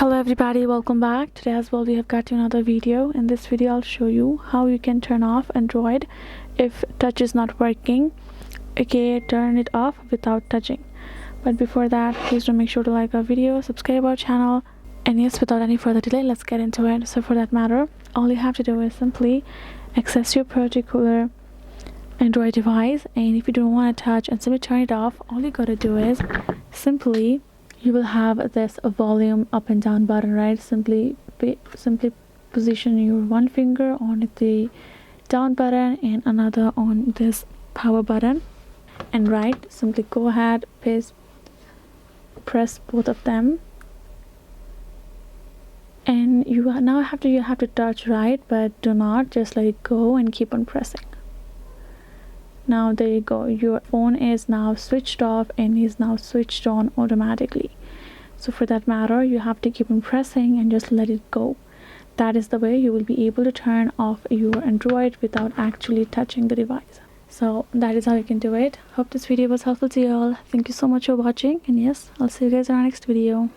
Hello everybody, welcome back. Today as well we have got another video. In this video I'll show you how you can turn off Android if touch is not working. Okay, turn it off without touching. But before that, please do make sure to like our video, subscribe our channel, and yes, without any further delay, let's get into it. So for that matter, all you have to do is simply access your particular Android device, and if you don't want to touch and simply turn it off, all you gotta do is simply you will have this volume up and down button, right? Simply position your one finger on the down button and another on this power button, and simply go ahead, press both of them, and you have to touch, right? But do not just let it go and keep on pressing. Now there you go, your phone is now switched off and is now switched on automatically. So for that matter, you have to keep on pressing and just let it go. That is the way you will be able to turn off your Android without actually touching the device. So that is how you can do it. Hope this video was helpful to you all. Thank you so much for watching, and yes, I'll see you guys in our next video.